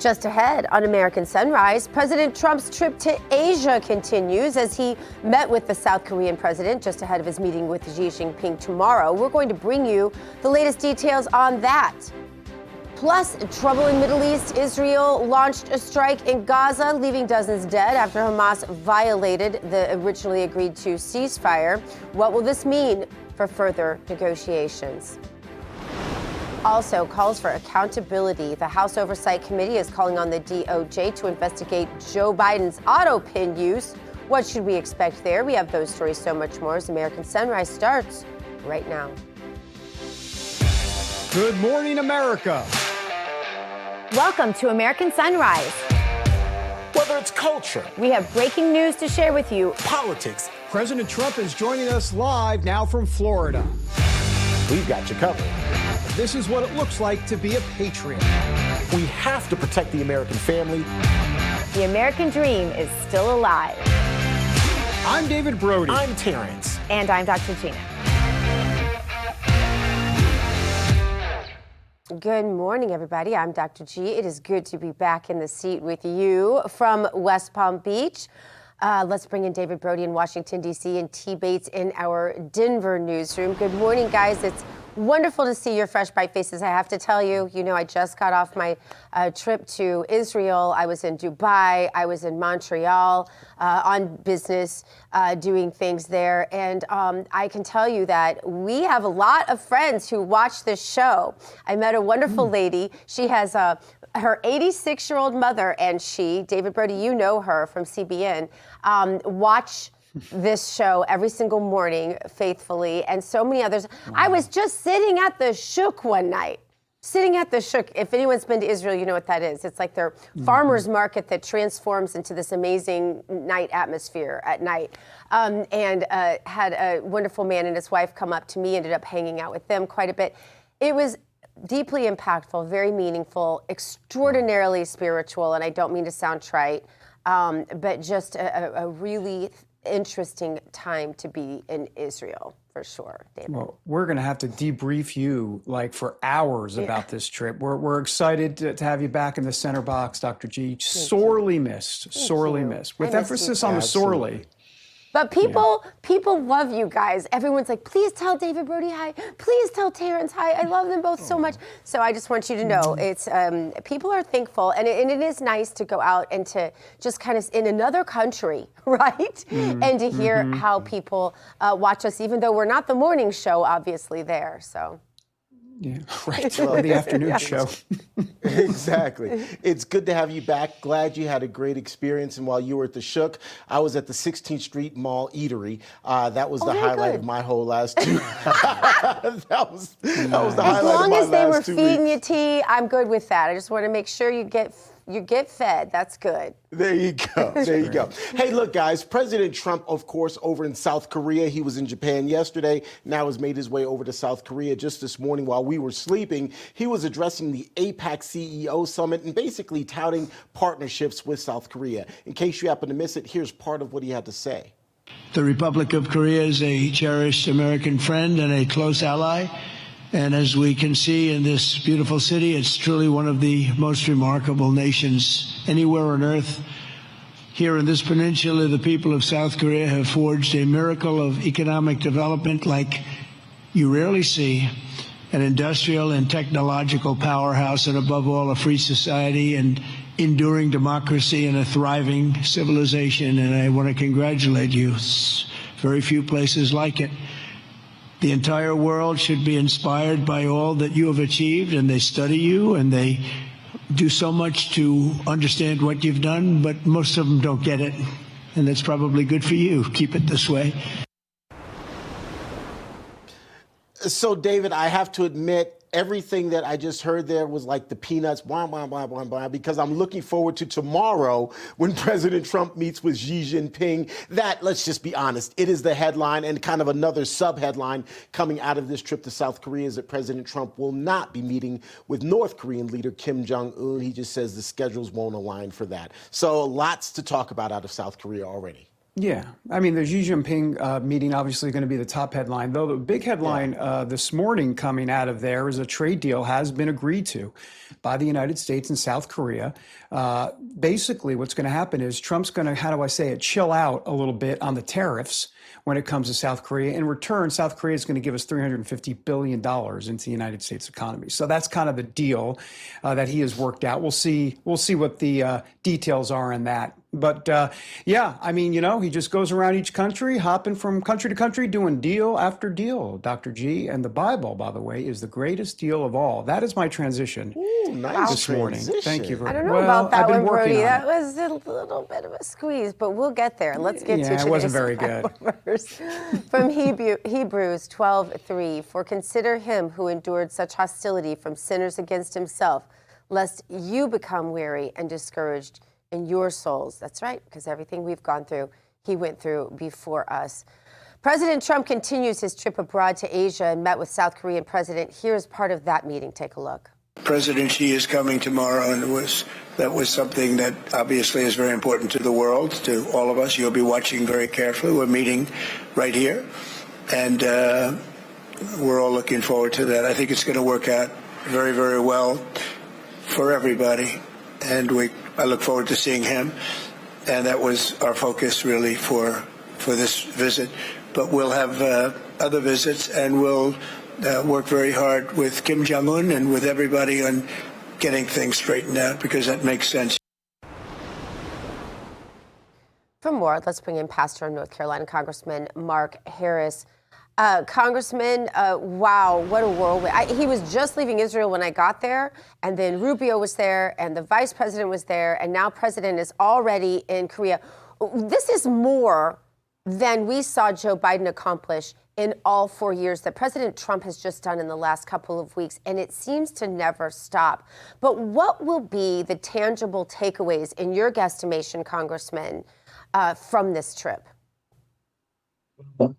Just ahead on American Sunrise, President Trump's trip to Asia continues as he met with the South Korean president just ahead of his meeting with Xi Jinping tomorrow. We're going to bring you the latest details on that. Plus, trouble in Middle East. Israel launched a strike in Gaza, leaving dozens dead after Hamas violated the originally agreed to ceasefire. What will this mean for further negotiations? Also, calls for accountability. The House Oversight Committee is calling on the DOJ to investigate Joe Biden's Autopen use. What should we expect there? We have those stories, so much more as American Sunrise starts right now. Good morning, America. Welcome to American Sunrise. Whether it's culture, We have breaking news to share with you. politics, President Trump is joining us live now from Florida. we've got you covered. This is what it looks like to be a patriot. We have to protect the American family. The American dream is still alive. I'm David Brody. I'm Terrence. And I'm Dr. Gina. Good morning, everybody. I'm Dr. G. It is good to be back in the seat with you from West Palm Beach. Let's bring in David Brody in Washington, D.C. and T. Bates in our Denver newsroom. Good morning, guys. It's wonderful to see your fresh, bright faces. I have to tell you, I just got off my trip to Israel. I was in Dubai. I was in Montreal on business, doing things there. And I can tell you that we have a lot of friends who watch this show. I met a wonderful lady. She has her 86-year-old mother and she, David Brody, you know her from CBN, watch this show every single morning faithfully, and so many others. Wow. I was just sitting at the Shuk one night. Sitting at the Shuk. If anyone's been to Israel, you know what that is. It's like their farmer's market that transforms into this amazing night atmosphere at night. And had a wonderful man and his wife come up to me, ended up hanging out with them quite a bit. It was deeply impactful, very meaningful, extraordinarily spiritual, and I don't mean to sound trite, but just a really interesting time to be in Israel, for sure, David. Well, we're going to have to debrief you for hours about this trip. We're excited to have you back in the center box, Dr. G. Sorely missed, with emphasis on the sorely. But people love you guys. Everyone's like, please tell David Brody hi. Please tell Terrence hi. I love them both so much. So I just want you to know, it's people are thankful, and it is nice to go out and to just kind of in another country, right? And to hear how people watch us, even though we're not the morning show, obviously there. So. Yeah, right. Well, the afternoon show. Exactly. It's good to have you back. Glad you had a great experience. And while you were at the Shuk, I was at the 16th Street Mall Eatery. That was the highlight of my whole last 2 that was the highlight of my last 2 weeks. As long as they were feeding you tea, I'm good with that. I just want to make sure you get fed. That's good. There you go. There you go. Hey, look, guys, President Trump, of course, over in South Korea. He was in Japan yesterday, now has made his way over to South Korea. Just this morning while we were sleeping, he was addressing the APEC CEO Summit and basically touting partnerships with South Korea. In case you happen to miss it, here's part of what he had to say. The Republic of Korea is a cherished American friend and a close ally. And as we can see in this beautiful city, it's truly one of the most remarkable nations anywhere on earth. Here in this peninsula, the people of South Korea have forged a miracle of economic development like you rarely see, an industrial and technological powerhouse, and above all, a free society and enduring democracy and a thriving civilization. And I want to congratulate you. It's very few places like it. The entire world should be inspired by all that you have achieved, and they study you, and they do so much to understand what you've done, but most of them don't get it, and that's probably good for you. Keep it this way. So, David, I have to admit, everything that I just heard there was like the peanuts, blah, blah, blah, blah, blah, because I'm looking forward to tomorrow when President Trump meets with Xi Jinping. That, let's just be honest, it is the headline, and kind of another sub-headline coming out of this trip to South Korea is that President Trump will not be meeting with North Korean leader Kim Jong-un. He just says the schedules won't align for that. So lots to talk about out of South Korea already. Yeah, I mean, the Xi Jinping meeting obviously going to be the top headline, though the big headline this morning coming out of there is a trade deal has been agreed to by the United States and South Korea. Basically, what's going to happen is Trump's going to, how do I say it, chill out a little bit on the tariffs when it comes to South Korea. In return, South Korea is going to give us $350 billion into the United States economy. So that's kind of the deal that he has worked out. We'll see what the details are in that. But yeah, I mean, he just goes around each country, hopping from country to country, doing deal after deal, Dr. G. And the Bible, by the way, is the greatest deal of all. That is my transition Nice this morning. transition. Thank you very much. I don't know about that one, Brody. That was a little bit of a squeeze, but we'll get there. Let's get to today's it wasn't very good. verse. From Hebrews 12:3, for consider him who endured such hostility from sinners against himself, lest you become weary and discouraged in your souls. That's right, because everything we've gone through, he went through before us. President Trump continues his trip abroad to Asia and met with South Korean President. Here's part of that meeting. Take a look. President Xi is coming tomorrow, and that was something that obviously is very important to the world, to all of us. You'll be watching very carefully. We're meeting right here, and we're all looking forward to that. I think it's going to work out very, very well for everybody, and I look forward to seeing him, and that was our focus really for this visit. But we'll have other visits, and we'll work very hard with Kim Jong-un and with everybody on getting things straightened out, because that makes sense. For more, let's bring in Pastor of North Carolina, Congressman Mark Harris. Congressman, wow, what a whirlwind. He was just leaving Israel when I got there, and then Rubio was there, and the vice president was there, and now president is already in Korea. This is more than we saw Joe Biden accomplish in all 4 years that President Trump has just done in the last couple of weeks, and it seems to never stop. But what will be the tangible takeaways, in your guesstimation, Congressman, from this trip?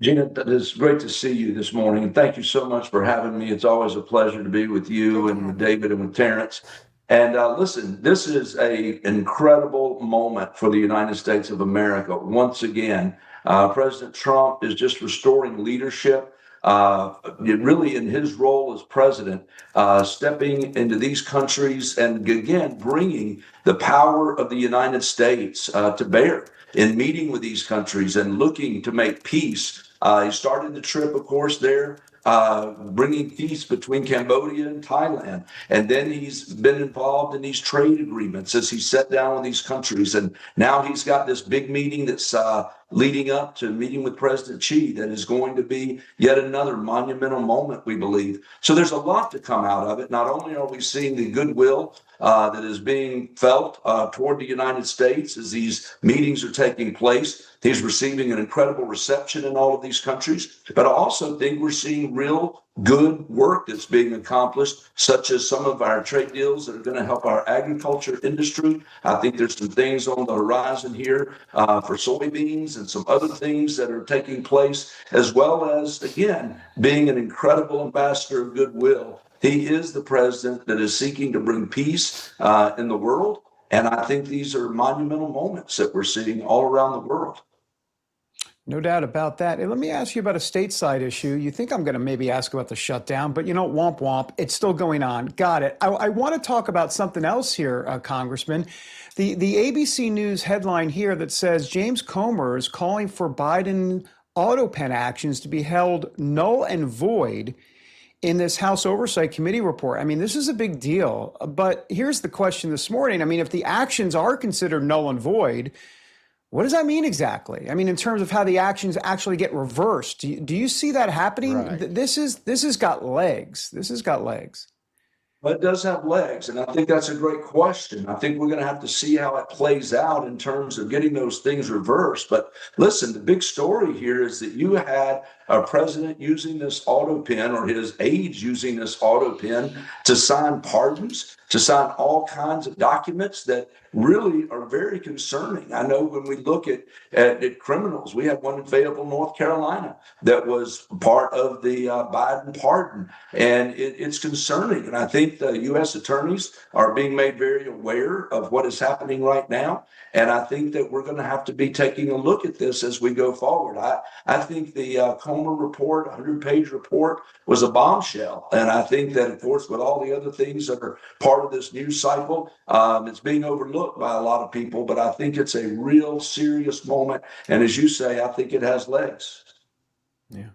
Gina, it is great to see you this morning, and thank you so much for having me. It's always a pleasure to be with you and with David and with Terrence. And listen, this is an incredible moment for the United States of America. Once again, President Trump is just restoring leadership, really in his role as president, stepping into these countries and again bringing the power of the United States to bear in meeting with these countries and looking to make peace. He started the trip, of course, there, bringing peace between Cambodia and Thailand. And then he's been involved in these trade agreements as he sat down with these countries. And now he's got this big meeting that's leading up to meeting with President Xi that is going to be yet another monumental moment, we believe. So there's a lot to come out of it. Not only are we seeing the goodwill that is being felt toward the United States as these meetings are taking place, he's receiving an incredible reception in all of these countries, but I also think we're seeing real good work that's being accomplished, such as some of our trade deals that are going to help our agriculture industry. I think there's some things on the horizon here for soybeans and some other things that are taking place, as well as, again, being an incredible ambassador of goodwill. He is the president that is seeking to bring peace in the world. And I think these are monumental moments that we're seeing all around the world. No doubt about that. And let me ask you about a stateside issue. You think I'm going to maybe ask about the shutdown, but womp womp, it's still going on. Got it. I want to talk about something else here, Congressman. The ABC News headline here that says James Comer is calling for Biden Autopen actions to be held null and void in this House Oversight Committee report. I mean, this is a big deal. But here's the question this morning. I mean, if the actions are considered null and void, what does that mean exactly? I mean, in terms of how the actions actually get reversed, do you see that happening? Right. This has got legs. This has got legs. But it does have legs, and I think that's a great question. I think we're going to have to see how it plays out in terms of getting those things reversed. But listen, the big story here is that you had a president using this Autopen or his aides using this Autopen to sign pardons, to sign all kinds of documents that really are very concerning. I know when we look at criminals, we have one in Fayetteville, North Carolina, that was part of the Biden pardon. And it's concerning. And I think the U.S. attorneys are being made very aware of what is happening right now. And I think that we're going to have to be taking a look at this as we go forward. I think the Comer report, 100-page report, was a bombshell. And I think that, of course, with all the other things that are part of this news cycle, it's being overlooked by a lot of people. But I think it's a real serious moment. And as you say, I think it has legs. Yeah.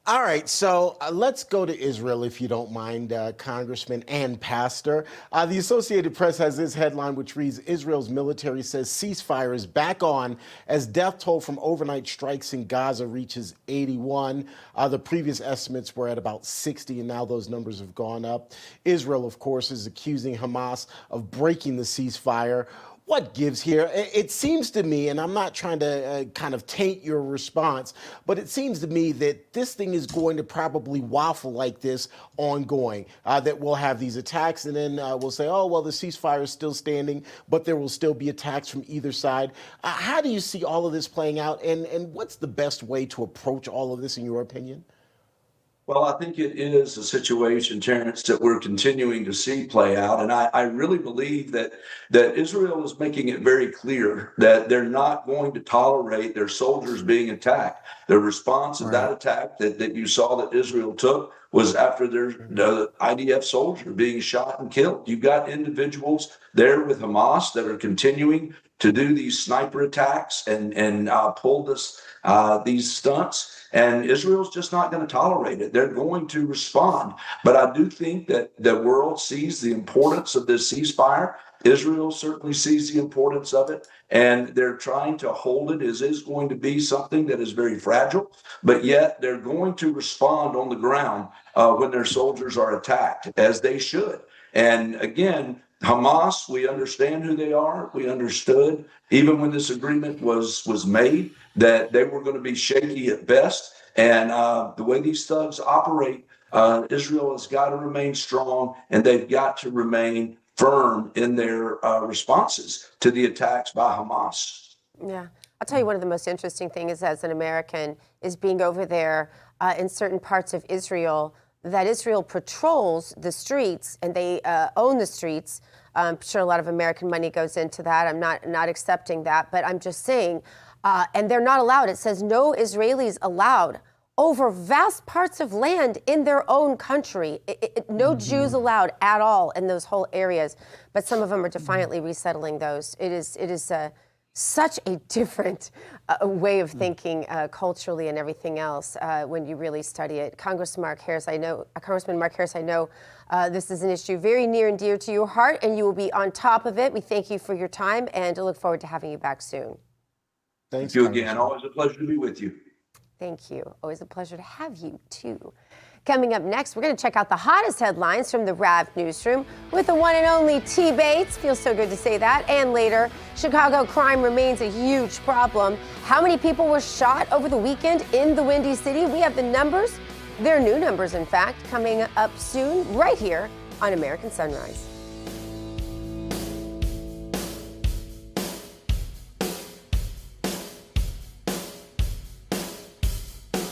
All right, so let's go to Israel, if you don't mind, Congressman and Pastor. The Associated Press has this headline, which reads, Israel's military says ceasefire is back on as death toll from overnight strikes in Gaza reaches 81. The previous estimates were at about 60, and now those numbers have gone up. Israel, of course, is accusing Hamas of breaking the ceasefire. What gives here? It seems to me, and I'm not trying to kind of taint your response, but it seems to me that this thing is going to probably waffle like this ongoing, that we'll have these attacks and then we'll say, oh, well, the ceasefire is still standing, but there will still be attacks from either side. How do you see all of this playing out, and what's the best way to approach all of this in your opinion? Well, I think it is a situation, Terrence, that we're continuing to see play out. And I really believe that Israel is making it very clear that they're not going to tolerate their soldiers being attacked. The response of that attack that you saw that Israel took was after the IDF soldier being shot and killed. You've got individuals there with Hamas that are continuing to do these sniper attacks and pull these stunts. And Israel's just not going to tolerate it. They're going to respond. But I do think that the world sees the importance of this ceasefire. Israel certainly sees the importance of it, and they're trying to hold it. It is going to be something that is very fragile, but yet they're going to respond on the ground when their soldiers are attacked, as they should. And again, Hamas, we understand who they are. We understood, even when this agreement was made, that they were going to be shaky at best. And the way these thugs operate, Israel has got to remain strong, and they've got to remain firm in their responses to the attacks by Hamas. Yeah. I'll tell you one of the most interesting things as an American is being over there in certain parts of Israel, that Israel patrols the streets and they own the streets. I'm sure a lot of American money goes into that. I'm not accepting that, but I'm just saying, and they're not allowed. It says no Israelis allowed over vast parts of land in their own country. No Jews allowed at all in those whole areas, but some of them are defiantly resettling those. It is such a different way of thinking culturally and everything else when you really study it. Congressman Mark Harris, I know this is an issue very near and dear to your heart, and you will be on top of it. We thank you for your time, and look forward to having you back soon. Thank you again. Always a pleasure to be with you. Thank you. Always a pleasure to have you, too. Coming up next, we're going to check out the hottest headlines from the RAV newsroom with the one and only T. Bates. Feels so good to say that. And later, Chicago crime remains a huge problem. How many people were shot over the weekend in the Windy City? We have the numbers. They're new numbers, in fact, coming up soon right here on American Sunrise.